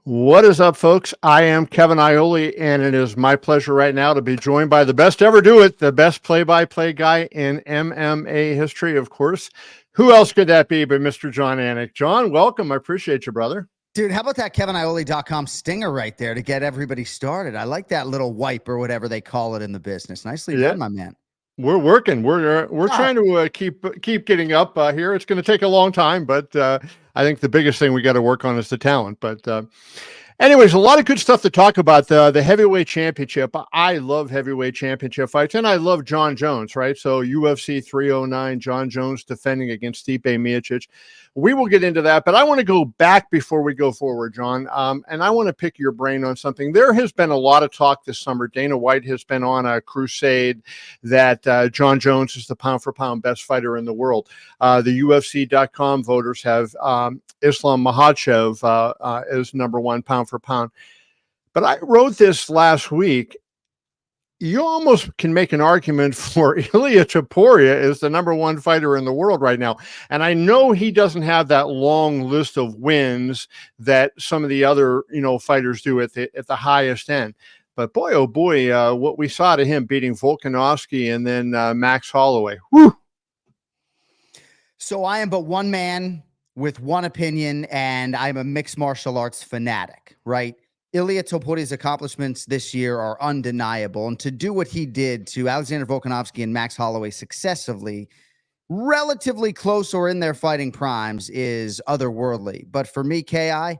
What is up, folks? I am Kevin Iole, and it is my pleasure right now to be joined by the best ever do it, the best play-by-play guy in MMA history, of course. Who else could that be but Mr. Jon Anik? John, welcome. I appreciate you, brother. Dude, how about that KevinIole.com stinger right there to get everybody started? I like that little wipe or whatever they call it in the business. Nicely done, my man. We're working. We're trying to keep getting up here. It's going to take a long time, but I think the biggest thing we got to work on is the talent. But anyways, a lot of good stuff to talk about. The heavyweight championship. I love heavyweight championship fights, and I love Jon Jones, right? So UFC 309, Jon Jones defending against Stipe Miocic. We will get into that, but I want to go back before we go forward, John, and I want to pick your brain on something. There has been a lot of talk this summer. Dana White has been on a crusade that Jon Jones is the pound-for-pound best fighter in the world. The UFC.com voters have Islam Makhachev as number one pound for pound. But I wrote this last week. You almost can make an argument for Ilia Topuria is the number one fighter in the world right now. And I know he doesn't have that long list of wins that some of the other, fighters do at the highest end. But boy, oh boy, what we saw to him beating Volkanovski and then Max Holloway. Whew. So I am but one man with one opinion, and I'm a mixed martial arts fanatic, right? Ilia Topuria's accomplishments this year are undeniable, and to do what he did to Alexander Volkanovski and Max Holloway successively, relatively close or in their fighting primes, is otherworldly. But for me, KI,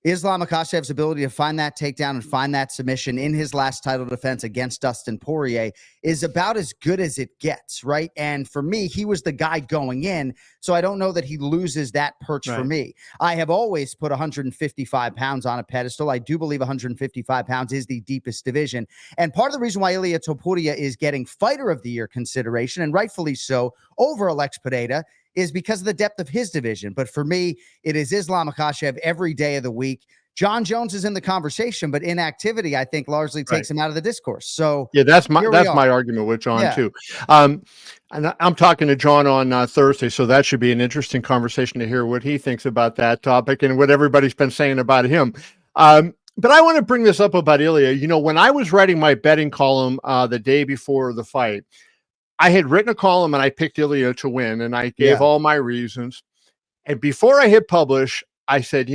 Islam Makhachev's ability to find that takedown and find that submission in his last title defense against Dustin Poirier is about as good as it gets, right? And for me, he was the guy going in, so I don't know that he loses that perch for me. I have always put 155 pounds on a pedestal. I do believe 155 pounds is the deepest division. And part of the reason why Ilia Topuria is getting Fighter of the Year consideration, and rightfully so, over Alex Pereira, is because of the depth of his division. But for me, it is Islam Makhachev every day of the week. Jon Jones is in the conversation, but inactivity, I think, largely takes him out of the discourse. So yeah, that's my argument with Jon too. And I'm talking to Jon on Thursday, so that should be an interesting conversation to hear what he thinks about that topic and what everybody's been saying about him. But I want to bring this up about Ilia. When I was writing my betting column the day before the fight, I had written a column and I picked Ilia to win, and I gave all my reasons. And before I hit publish, I said,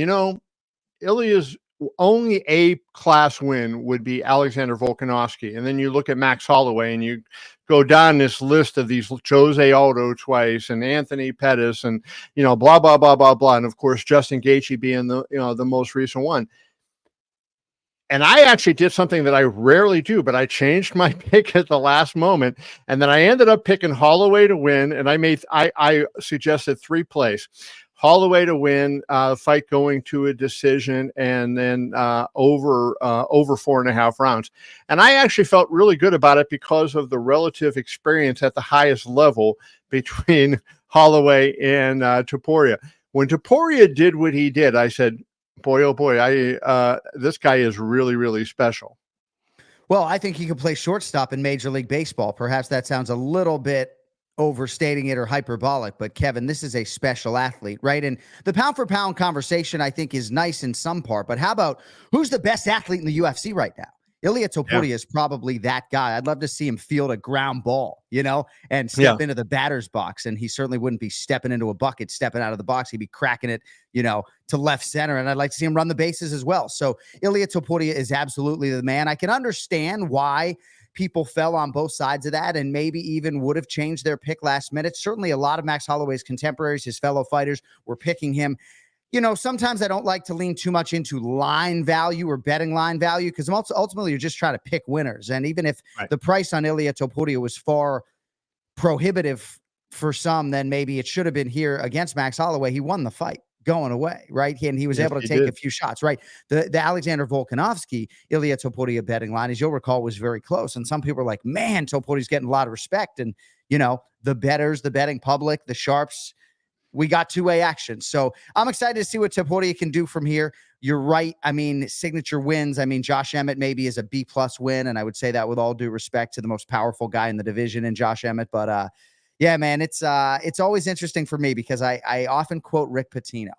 Ilia's only A-class win would be Alexander Volkanovski. And then you look at Max Holloway and you go down this list of these Jose Aldo twice and Anthony Pettis and, blah, blah, blah, blah, blah. And of course, Justin Gaethje being the most recent one. And I actually did something that I rarely do, but I changed my pick at the last moment. And then I ended up picking Holloway to win. And I suggested 3 plays. Holloway to win, fight going to a decision, and then over 4.5 rounds. And I actually felt really good about it because of the relative experience at the highest level between Holloway and Topuria. When Topuria did what he did, I said, boy, oh boy, this guy is really, really special. Well, I think he could play shortstop in Major League Baseball. Perhaps that sounds a little bit overstating it or hyperbolic, but Kevin, this is a special athlete, right? And the pound for pound conversation, I think, is nice in some part, but how about who's the best athlete in the UFC right now? Ilia Topuria is probably that guy. I'd love to see him field a ground ball, and step into the batter's box. And he certainly wouldn't be stepping into a bucket, stepping out of the box. He'd be cracking it, to left center. And I'd like to see him run the bases as well. So Ilia Topuria is absolutely the man. I can understand why people fell on both sides of that and maybe even would have changed their pick last minute. Certainly a lot of Max Holloway's contemporaries, his fellow fighters, were picking him. Sometimes I don't like to lean too much into line value or betting line value because ultimately you're just trying to pick winners. And even if the price on Ilia Topuria was far prohibitive for some, then maybe it should have been here against Max Holloway. He won the fight going away, right? And he was able to take a few shots, right? The Alexander Volkanovski, Ilia Topuria betting line, as you'll recall, was very close. And some people are like, man, Topuria's getting a lot of respect. And, the bettors, the betting public, the sharps, we got two-way action. So I'm excited to see what Topuria can do from here. You're right. I mean, signature wins. I mean, Josh Emmett maybe is a B+ win. And I would say that with all due respect to the most powerful guy in the division in Josh Emmett. But yeah, man, it's always interesting for me because I often quote Rick Pitino.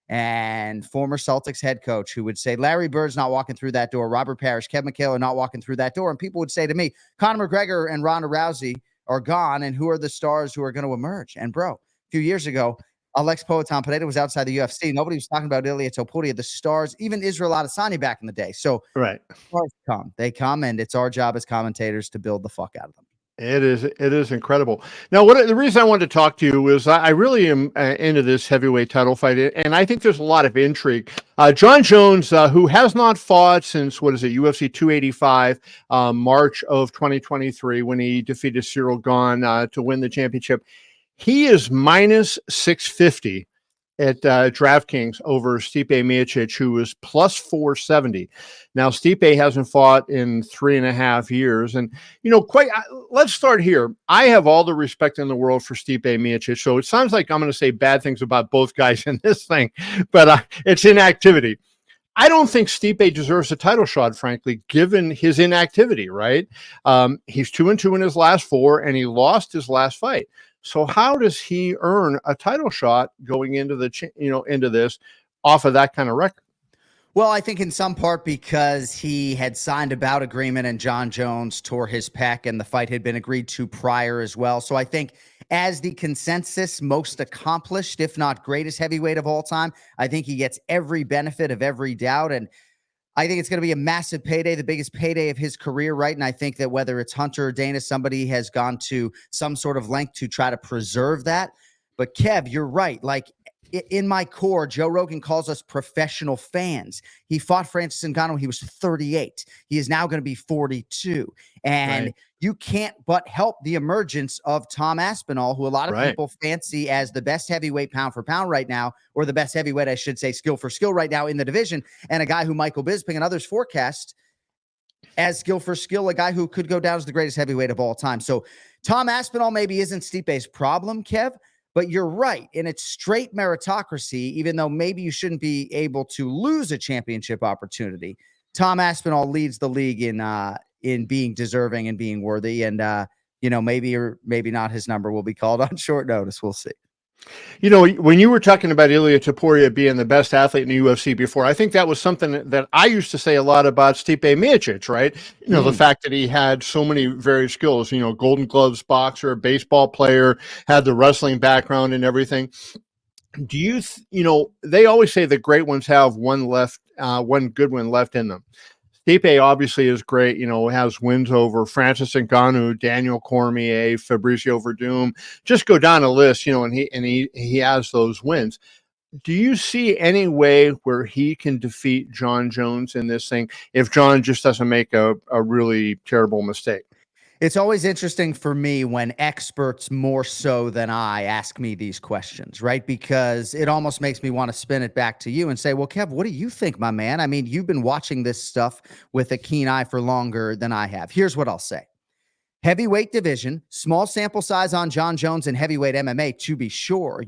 and former Celtics head coach who would say, Larry Bird's not walking through that door. Robert Parrish, Kevin McHale are not walking through that door. And people would say to me, Conor McGregor and Ronda Rousey are gone. And who are the stars who are going to emerge? And bro, a few years ago, Alex Poatan Pineda was outside the UFC. Nobody was talking about Ilia Topuria, the stars, even Israel Adesanya back in the day. So right. Stars come. They come, and it's our job as commentators to build the fuck out of them. It is incredible. Now, the reason I wanted to talk to you is I really am into this heavyweight title fight, and I think there's a lot of intrigue. Jon Jones, who has not fought since, UFC 285, March of 2023, when he defeated Cyril Gane to win the championship. He is minus 650 at DraftKings over Stipe Miocic, who is plus 470. Now, Stipe hasn't fought in 3.5 years. And, let's start here. I have all the respect in the world for Stipe Miocic. So it sounds like I'm going to say bad things about both guys in this thing, but it's inactivity. I don't think Stipe deserves a title shot, frankly, given his inactivity, right? He's 2-2 in his last 4, and he lost his last fight. So how does he earn a title shot going into into this off of that kind of record? Well, I think in some part because he had signed a bout agreement and Jon Jones tore his pec and the fight had been agreed to prior as well. So I think as the consensus most accomplished, if not greatest heavyweight of all time, I think he gets every benefit of every doubt. And I think it's going to be a massive payday, the biggest payday of his career, right? And I think that whether it's Hunter or Dana, somebody has gone to some sort of length to try to preserve that. But Kev, you're right. Like in my core, Joe Rogan calls us professional fans. He fought Francis Ngannou when he was 38. He is now going to be 42. And right. You can't but help the emergence of Tom Aspinall, who a lot of right. people fancy as the best heavyweight pound for pound right now, or the best heavyweight, I should say, skill for skill right now in the division, and a guy who Michael Bisping and others forecast as skill for skill, a guy who could go down as the greatest heavyweight of all time. So Tom Aspinall maybe isn't Stipe's problem, Kev, but you're right. And it's straight meritocracy, even though maybe you shouldn't be able to lose a championship opportunity. Tom Aspinall leads the league in being deserving and being worthy. And, maybe or maybe not his number will be called on short notice. We'll see. When you were talking about Ilia Topuria being the best athlete in the UFC before, I think that was something that I used to say a lot about Stipe Miocic, right? The fact that he had so many various skills, Golden Gloves boxer, baseball player, had the wrestling background and everything. Do you, they always say the great ones have one good one left in them. Stipe obviously is great, has wins over Francis Ngannou, Daniel Cormier, Fabricio Verdum. Just go down a list, and he has those wins. Do you see any way where he can defeat Jon Jones in this thing if Jon just doesn't make a really terrible mistake? It's always interesting for me when experts more so than I ask me these questions, right? Because it almost makes me want to spin it back to you and say, well, Kev, what do you think, my man? I mean, you've been watching this stuff with a keen eye for longer than I have. Here's what I'll say. Heavyweight division, small sample size on Jon Jones and heavyweight MMA, to be sure.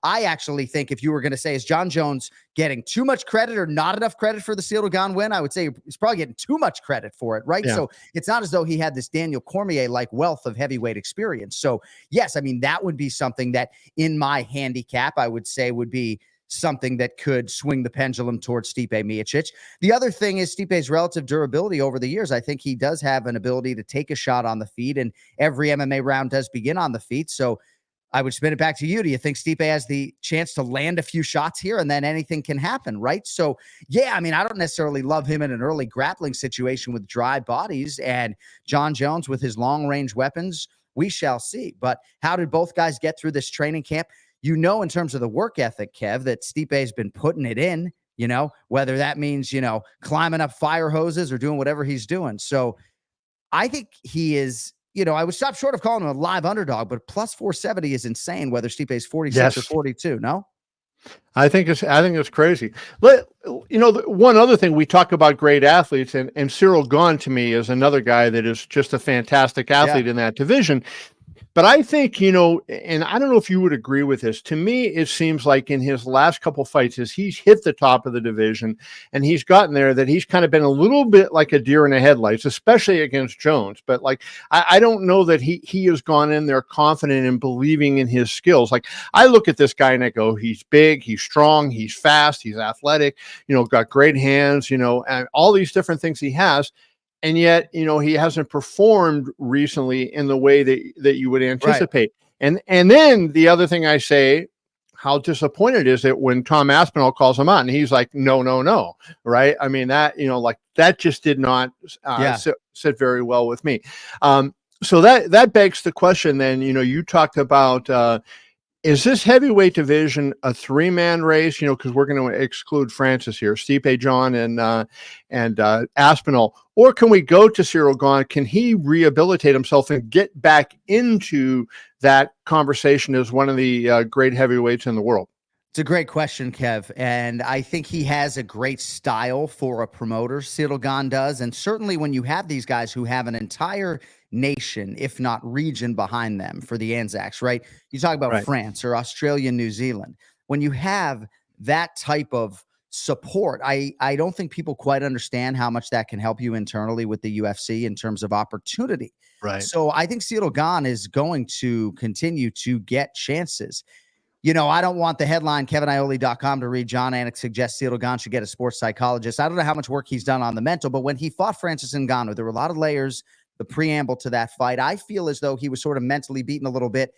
I actually think if you were going to say, is Jon Jones getting too much credit or not enough credit for the Cyril Gane win? I would say he's probably getting too much credit for it, right? Yeah. So it's not as though he had this Daniel Cormier-like wealth of heavyweight experience. So yes, I mean, that would be something that in my handicap, I would say would be something that could swing the pendulum towards Stipe Miocic. The other thing is Stipe's relative durability over the years. I think he does have an ability to take a shot on the feet, and every MMA round does begin on the feet. So I would spin it back to you. Do you think Stipe has the chance to land a few shots here and then anything can happen, right? So, yeah, I mean, I don't necessarily love him in an early grappling situation with dry bodies, and Jon Jones with his long-range weapons, we shall see. But how did both guys get through this training camp? In terms of the work ethic, Kev, that Stipe has been putting it in, whether that means, climbing up fire hoses or doing whatever he's doing. So I think he is, I would stop short of calling him a live underdog, but plus 470 is insane, whether Stipe is 46 or 42. No? I think it's crazy. One other thing, we talk about great athletes, and Cyril Gane to me is another guy that is just a fantastic athlete in that division. But I think, and I don't know if you would agree with this. To me, it seems like in his last couple fights, as he's hit the top of the division and he's gotten there, that he's kind of been a little bit like a deer in the headlights, especially against Jones. But like, I don't know that he has gone in there confident and believing in his skills. Like, I look at this guy and I go, he's big, he's strong, he's fast, he's athletic, got great hands, and all these different things he has. And yet, he hasn't performed recently in the way that you would anticipate. Right. And then the other thing I say, how disappointed is it when Tom Aspinall calls him out and he's like, no, right? I mean, that, that just did not sit very well with me. So that begs the question then, you talked about, is this heavyweight division a three-man race? Because we're going to exclude Francis here, Stipe, Jon, and Aspinall. Or can we go to Ciryl Gane? Can he rehabilitate himself and get back into that conversation as one of the great heavyweights in the world? It's a great question, Kev. And I think he has a great style for a promoter. Ciryl Gane does. And certainly when you have these guys who have an entire nation, if not region, behind them for the Anzacs, right? You talk about France or Australia, New Zealand. When you have that type of support, I don't think people quite understand how much that can help you internally with the UFC in terms of opportunity. Right. So I think Ciryl Gane is going to continue to get chances. I don't want the headline, KevinIole.com, to read Jon Anik suggests Ciryl Gane should get a sports psychologist. I don't know how much work he's done on the mental, but when he fought Francis Ngannou, there were a lot of layers, the preamble to that fight. I feel as though he was sort of mentally beaten a little bit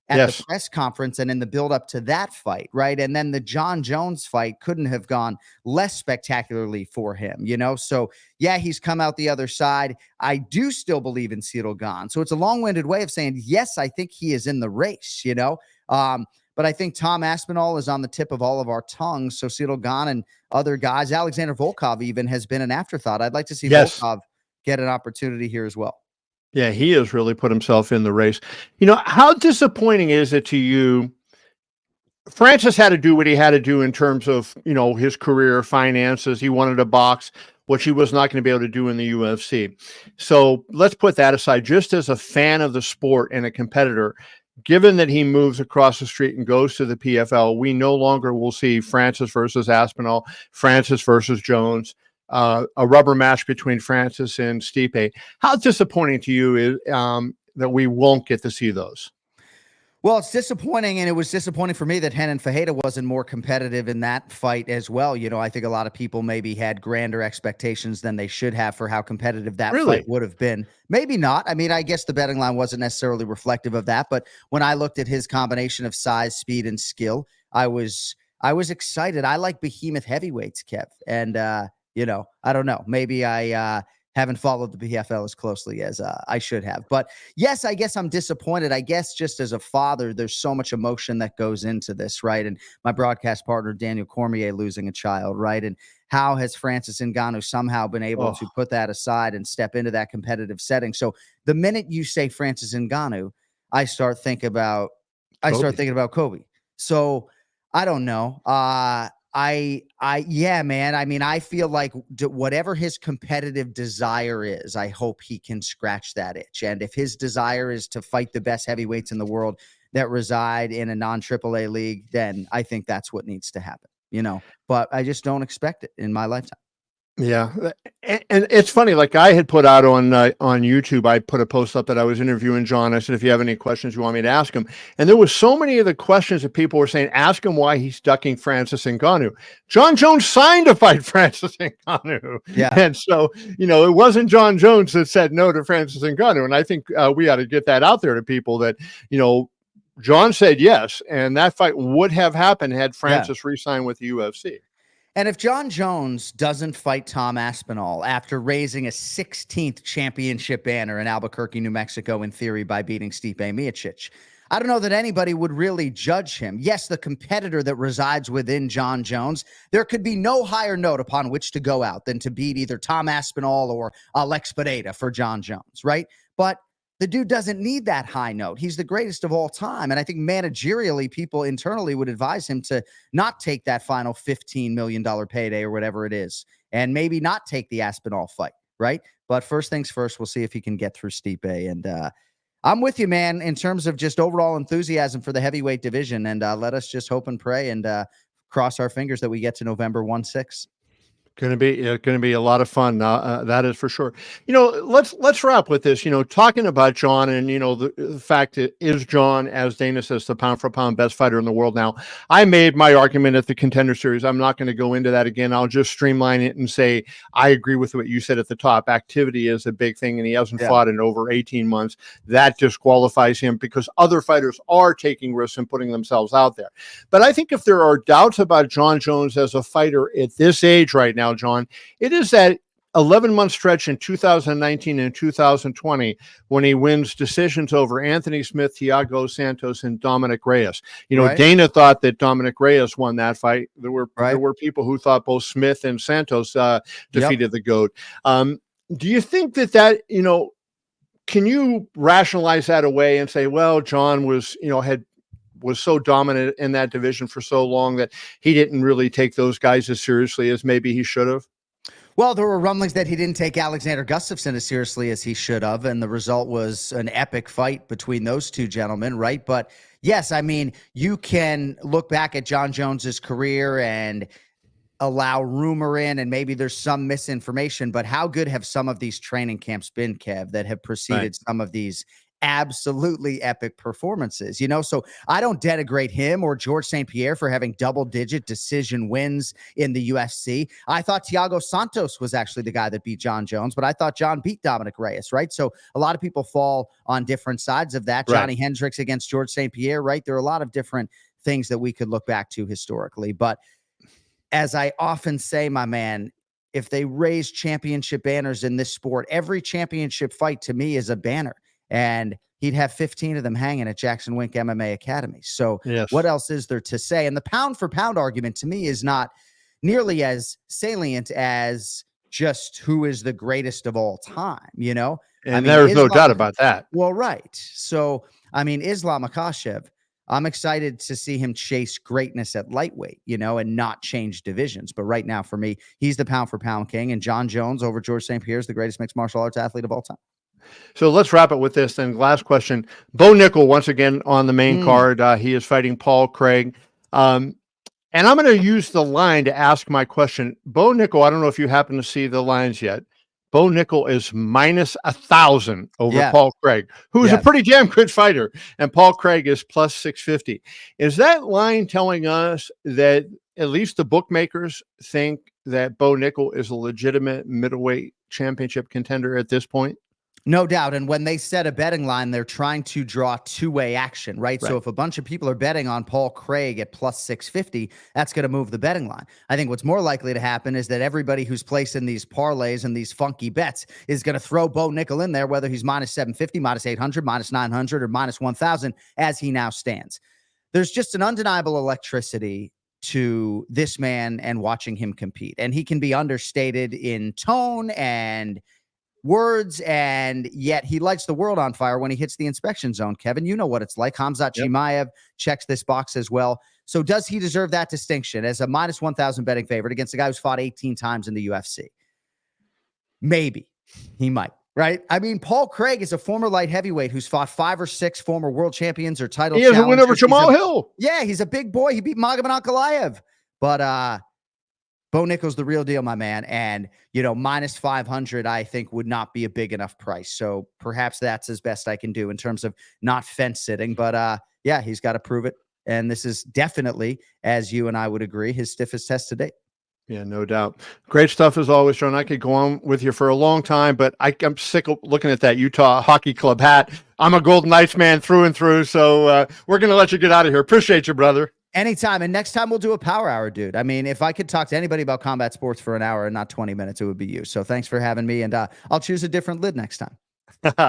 at the press conference and in the build-up to that fight, right? And then the Jon Jones fight couldn't have gone less spectacularly for him, So, yeah, he's come out the other side. I do still believe in Ciryl Gane. So it's a long-winded way of saying, yes, I think he is in the race, But I think Tom Aspinall is on the tip of all of our tongues. So Ciryl Gane and other guys, Alexander Volkov even has been an afterthought. I'd like to see Volkov get an opportunity here as well. Yeah, he has really put himself in the race. How disappointing is it to you? Francis had to do what he had to do in terms of, his career, finances. He wanted to box, which he was not going to be able to do in the UFC. So let's put that aside. Just as a fan of the sport and a competitor, given that he moves across the street and goes to the PFL, we no longer will see Francis versus Aspinall, Francis versus Jones, a rubber match between Francis and Stipe. How disappointing to you is that we won't get to see those? Well, it's disappointing, and it was disappointing for me that Renan Fajeda wasn't more competitive in that fight as well. I think a lot of people maybe had grander expectations than they should have for how competitive that fight would have been. Maybe not. I mean, I guess the betting line wasn't necessarily reflective of that, but when I looked at his combination of size, speed, and skill, I was excited. I like behemoth heavyweights, Kev, and I don't know. Maybe I haven't followed the PFL as closely as I should have. But yes, I guess I'm disappointed. I guess just as a father, there's so much emotion that goes into this, right? And my broadcast partner, Daniel Cormier, losing a child, right? And how has Francis Ngannou somehow been able to put that aside and step into that competitive setting? So the minute you say Francis Ngannou, I start thinking about Kobe. So I don't know. Yeah, man. I mean, I feel like whatever his competitive desire is, I hope he can scratch that itch. And if his desire is to fight the best heavyweights in the world that reside in a non-AAA league, then I think that's what needs to happen, but I just don't expect it in my lifetime. Yeah. And it's funny, like I had put out on YouTube, I put a post up that I was interviewing Jon. I said, if you have any questions you want me to ask him. And there was so many of the questions that people were saying, ask him why he's ducking Francis Ngannou. Jon Jones signed to fight Francis Ngannou. Yeah. And so, it wasn't Jon Jones that said no to Francis Ngannou. And I think we ought to get that out there to people that, Jon said yes. And that fight would have happened had Francis re-signed with the UFC. And if Jon Jones doesn't fight Tom Aspinall after raising a 16th championship banner in Albuquerque, New Mexico, in theory by beating Stipe Miocic, I don't know that anybody would really judge him. Yes, the competitor that resides within Jon Jones, there could be no higher note upon which to go out than to beat either Tom Aspinall or Alex Pereira for Jon Jones, right? But the dude doesn't need that high note. He's the greatest of all time. And I think managerially, people internally would advise him to not take that final $15 million payday or whatever it is, and maybe not take the Aspinall fight, right? But first things first, we'll see if he can get through Stipe. And I'm with you, man, in terms of just overall enthusiasm for the heavyweight division. And let us just hope and pray and cross our fingers that we get to November 1-6. Going to be a lot of fun. That is for sure. Let's wrap with this. Talking about Jon, and the fact that is Jon, as Dana says, the pound for pound best fighter in the world now. I made my argument at the Contender Series. I'm not going to go into that again. I'll just streamline it and say I agree with what you said at the top. Activity is a big thing, and he hasn't fought in over 18 months. That disqualifies him because other fighters are taking risks and putting themselves out there. But I think if there are doubts about Jon Jones as a fighter at this age right now, Jon, it is that 11-month stretch in 2019 and 2020 when he wins decisions over Anthony Smith, Thiago Santos, and Dominic Reyes. Dana thought that Dominic Reyes won that fight. There were people who thought both Smith and Santos defeated the GOAT. Do you think that can you rationalize that away and say, well, Jon was so dominant in that division for so long that he didn't really take those guys as seriously as maybe he should have? Well, there were rumblings that he didn't take Alexander Gustafsson as seriously as he should have, and the result was an epic fight between those two gentlemen, right? But yes, I mean, you can look back at Jon Jones's career and allow rumor in, and maybe there's some misinformation, but how good have some of these training camps been, Kev, that have preceded some of these absolutely epic performances, so I don't denigrate him or George St. Pierre for having double-digit decision wins in the UFC. I thought Thiago Santos was actually the guy that beat Jon Jones, but I thought Jon beat Dominic Reyes, right? So a lot of people fall on different sides of that. Johnny Hendricks against George St. Pierre, right? There are a lot of different things that we could look back to historically, but as I often say, my man, if they raise championship banners in this sport, every championship fight to me is a banner. And he'd have 15 of them hanging at Jackson Wink MMA Academy. So what else is there to say? And the pound for pound argument to me is not nearly as salient as just who is the greatest of all time, And there's no doubt about that. Well, right. So, Islam Makhachev, I'm excited to see him chase greatness at lightweight, and not change divisions. But right now, for me, he's the pound for pound king, and Jon Jones over George St. Pierre is the greatest mixed martial arts athlete of all time. So let's wrap it with this then. Last question. Bo Nickal, once again, on the main card. He is fighting Paul Craig. And I'm going to use the line to ask my question. Bo Nickal, I don't know if you happen to see the lines yet. Bo Nickal is minus 1,000 over Paul Craig, who is a pretty damn good fighter. And Paul Craig is plus 650. Is that line telling us that at least the bookmakers think that Bo Nickal is a legitimate middleweight championship contender at this point? No doubt. And when they set a betting line, they're trying to draw two-way action, right? So if a bunch of people are betting on Paul Craig at plus 650, that's going to move the betting line. I think what's more likely to happen is that everybody who's placing these parlays and these funky bets is going to throw Bo Nickal in there, whether he's minus 750, minus 800, minus 900, or minus 1,000 as he now stands. There's just an undeniable electricity to this man and watching him compete. And he can be understated in tone and words, and yet he lights the world on fire when he hits the inspection zone. Kevin, you know what it's like. Khamzat Chimaev checks this box as well. So does he deserve that distinction as a minus 1,000 betting favorite against a guy who's fought 18 times in the UFC? Maybe he might, right? Paul Craig is a former light heavyweight who's fought 5 or 6 former world champions or title challengers. He has a win over Jamal Hill. Yeah, he's a big boy. He beat Magomed Ankalaev. But Bo Nickal's the real deal, my man. And, minus 500, I think would not be a big enough price. So perhaps that's as best I can do in terms of not fence sitting. But he's got to prove it. And this is definitely, as you and I would agree, his stiffest test to date. Yeah, no doubt. Great stuff as always, Jon. I could go on with you for a long time, but I'm sick of looking at that Utah Hockey Club hat. I'm a Golden Knights man through and through. So we're going to let you get out of here. Appreciate you, brother. Anytime. And next time we'll do a power hour, dude. If I could talk to anybody about combat sports for an hour and not 20 minutes, it would be you. So thanks for having me. And I'll choose a different lid next time.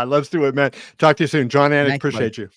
Let's do it, man. Talk to you soon. Jon Anik, appreciate you.